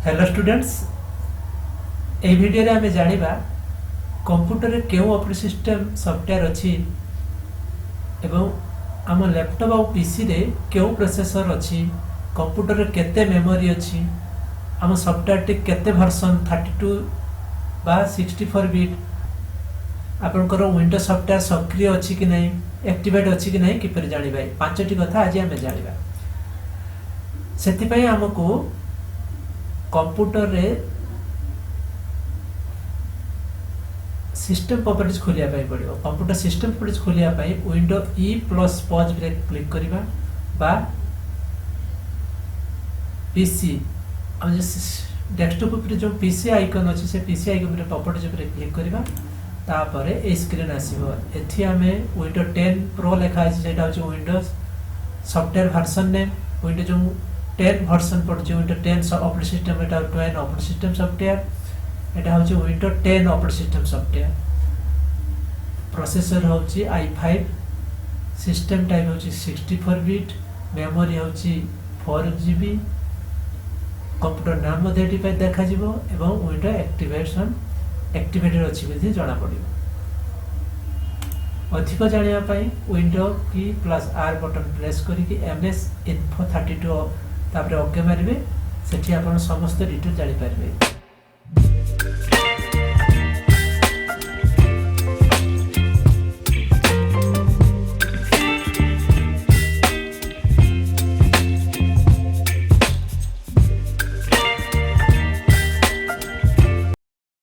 Hello students ए video रे आमे जानिबा computer रे केउ ऑपरेटिंग सिस्टम सॉफ्टवेयर अछि एवं आम लैपटॉप और पीसी रे केउ प्रोसेसर अछि कंप्यूटर रे केते मेमोरी अछि आम सॉफ्टवेयर टी केते वर्जन 32 बा 64 बिट आपनकर विंडोज सॉफ्टवेयर सक्रिय अछि कि नहीं एक्टिवेट अछि कि नहीं किपर जानिबा पांचटी कथा आज आमे जानिबा सेति पई हमको कंप्यूटर रे सिस्टम प्रॉपर्टीज खोलिया पाई पड़िबो कंप्यूटर सिस्टम प्रॉपर्टीज खोलिया पाई विंडो ई प्लस पॉज पे क्लिक करिबा बा पीसी हम डेस्कटॉप ऊपर जो पीसी आइकन अछि से पीसी आइकन रे प्रॉपर्टीज ऊपर क्लिक करिबा तापरे ए स्क्रीन आसीबो एथि हमें विंडो 10 प्रो लिखा अछि सेटा अछि Windows software version name window जो 10 वर्जन पड़छ विंडो 10 ऑपरेटिंग सिस्टम एटा 12 ऑपरेटिंग सिस्टम सॉफ्टवेयर एटा होची window 10 operating system software processor होची i5 सिस्टम टाइप होची 64 बिट मेमोरी होची 4GB कंप्यूटर नाम मध्ये एटी पे देखा जिवो एवं विंडो एक्टिवेटेड अछि बिधि जणा पड़िबो अधिक जानिया पाई विंडो की प्लस आर बटन प्रेस करी कि ms info 32 तापर ओके मारिबे सेठी आपण समस्त डिटेल जानि पारबे।